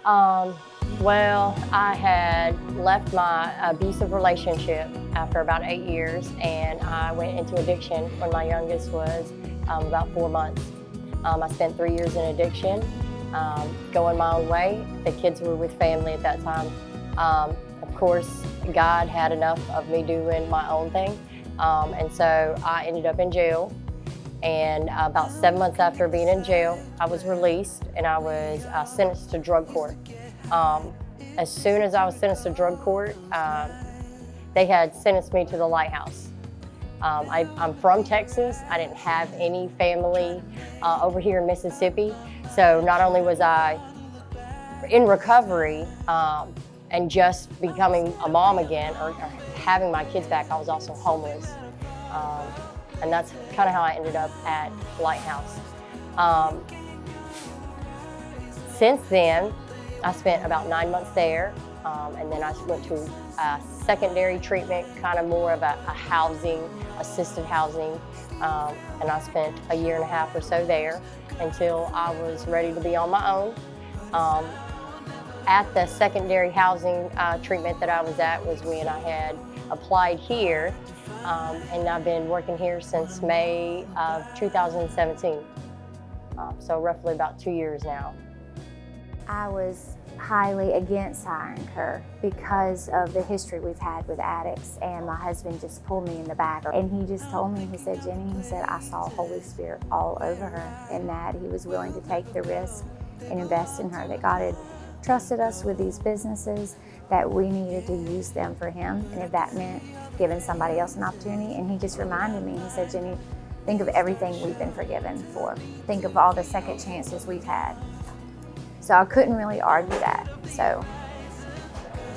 Um, well, I had left my abusive relationship after about 8 years, and I went into addiction when my youngest was about 4 months. I spent 3 years in addiction, going my own way. The kids were with family at that time. Of course, God had enough of me doing my own thing, and so I ended up in jail. And about 7 months after being in jail, I was released, and I was sentenced to drug court. As soon as I was sentenced to drug court, they had sentenced me to the Lighthouse. I'm from Texas. I didn't have any family over here in Mississippi. So not only was I in recovery and just becoming a mom again, or having my kids back, I was also homeless. And that's kind of how I ended up at Lighthouse. Since then, I spent about 9 months there, and then I went to secondary treatment, kind of more of a housing, assisted housing, and I spent a year and a half or so there until I was ready to be on my own. At the secondary housing treatment that I was at was when I had applied here, and I've been working here since May of 2017, so roughly about 2 years now. I was highly against hiring her because of the history we've had with addicts, and my husband just pulled me in the back, and he just told me, he said, Jenny, he said, I saw Holy Spirit all over her, and that he was willing to take the risk and invest in her, that God had trusted us with these businesses, that we needed to use them for him, and if that meant giving somebody else an opportunity. And he just reminded me, he said, Jenny, think of everything we've been forgiven for. Think of all the second chances we've had. So I couldn't really argue that. So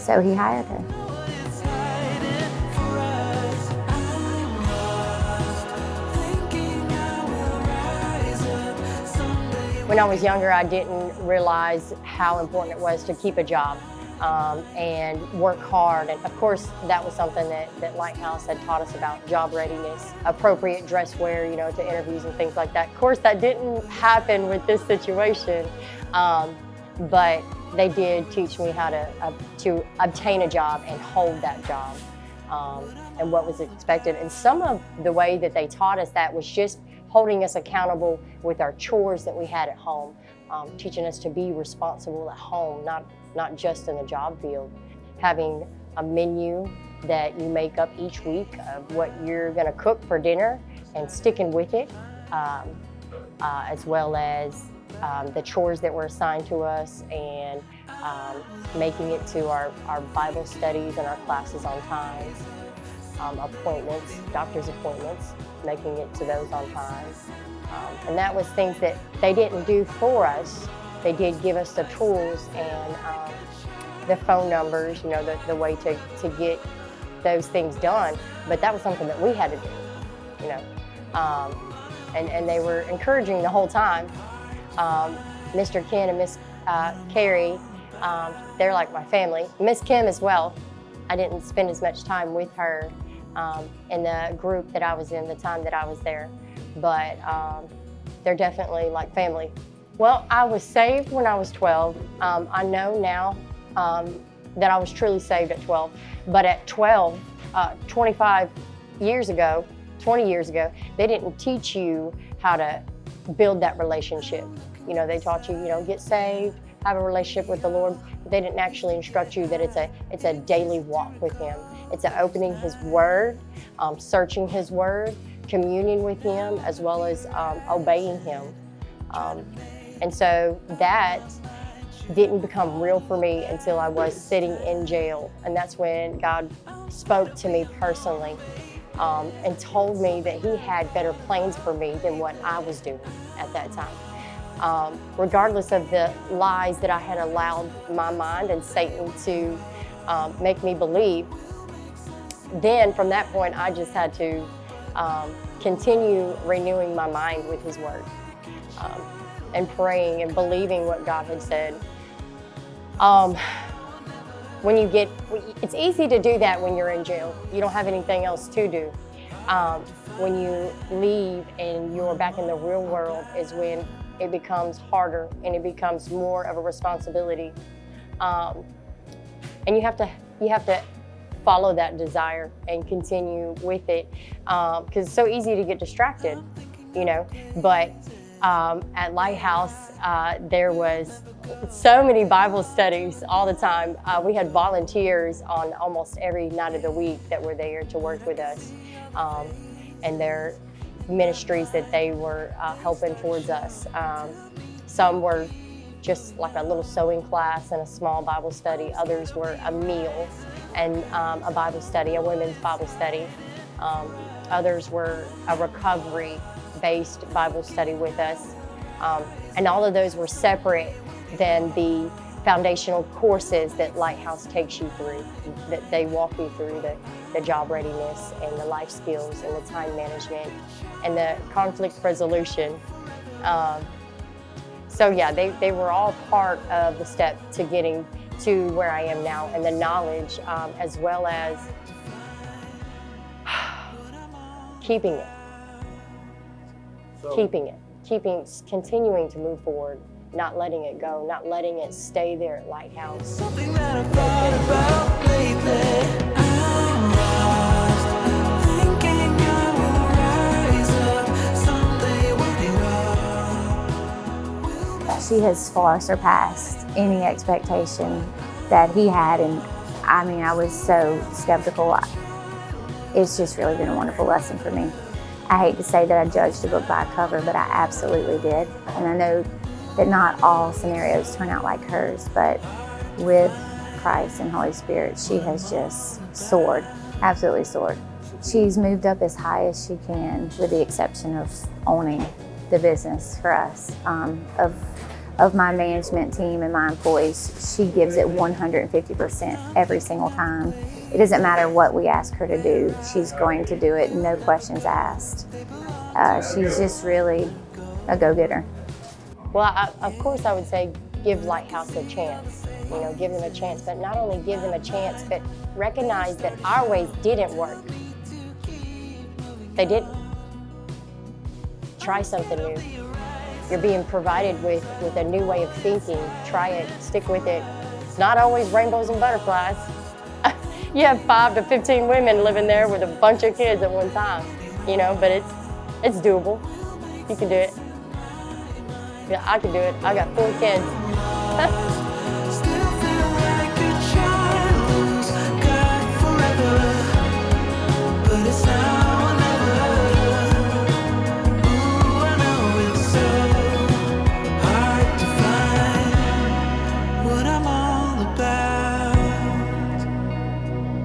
he hired her. When I was younger, I didn't realize how important it was to keep a job and work hard. And of course, that was something that Lighthouse had taught us about: job readiness, appropriate dress wear, to interviews and things like that. Of course, that didn't happen with this situation, but they did teach me how to obtain a job and hold that job, and what was expected. And some of the way that they taught us that was just holding us accountable with our chores that we had at home, teaching us to be responsible at home, not just in the job field. Having a menu that you make up each week of what you're gonna cook for dinner and sticking with it, as well as the chores that were assigned to us, and making it to our Bible studies and our classes on time. Appointments, doctor's appointments, making it to those on time. And that was things that they didn't do for us. They did give us the tools and the phone numbers, the way to get those things done. But that was something that we had to do, and they were encouraging the whole time. Mr. Ken and Miss Carrie, they're like my family. Miss Kim as well. I didn't spend as much time with her in the group that I was in the time that I was there, but they're definitely like family. Well, I was saved when I was 12. I know now that I was truly saved at 12, but at 12, 20 years ago, they didn't teach you how to build that relationship. They taught you, get saved, have a relationship with the Lord, but they didn't actually instruct you that it's a daily walk with Him. It's an opening His Word, searching His Word, communing with Him, as well as obeying Him. And so that didn't become real for me until I was sitting in jail. And that's when God spoke to me personally and told me that He had better plans for me than what I was doing at that time. Regardless of the lies that I had allowed my mind and Satan to make me believe, then from that point I just had to continue renewing my mind with His Word, and praying and believing what God had said. It's easy to do that when you're in jail. You don't have anything else to do. When you leave and you're back in the real world is when it becomes harder and it becomes more of a responsibility. And you have to follow that desire and continue with it, because it's so easy to get distracted, you know. But at Lighthouse, there was so many Bible studies all the time. We had volunteers on almost every night of the week that were there to work with us, and their ministries that they were helping towards us. Some were just like a little sewing class and a small Bible study. Others were a meal and a Bible study, a women's Bible study. Others were a recovery-based Bible study with us. And all of those were separate than the foundational courses that Lighthouse takes you through, that they walk you through, the job readiness and the life skills and the time management and the conflict resolution. So yeah, they were all part of the step to getting to where I am now, and the knowledge, as well as keeping it, continuing to move forward, not letting it go, not letting it stay there at Lighthouse. Something that I've thought about lately. I'm lost, thinking I will rise up someday when it all. She has far surpassed any expectation that he had, and I mean, I was so skeptical. It's just really been a wonderful lesson for me. I hate to say that I judged the book by a cover, but I absolutely did. And I know that not all scenarios turn out like hers, but with Christ and Holy Spirit, she has just soared, absolutely soared. She's moved up as high as she can, with the exception of owning the business for us. Of my management team and my employees, she gives it 150% every single time. It doesn't matter what we ask her to do, she's going to do it, no questions asked. She's just really a go-getter. Well, of course I would say give Lighthouse a chance, you know, give them a chance, but not only give them a chance, but recognize that our ways didn't work. They didn't. Try something new. You're being provided with a new way of thinking. Try it, stick with it. It's not always rainbows and butterflies. You have 5 to 15 women living there with a bunch of kids at one time, you know, but it's doable. You can do it. Yeah, I can do it. I got 4 kids. Still feel like a child who's got forever, but it's not.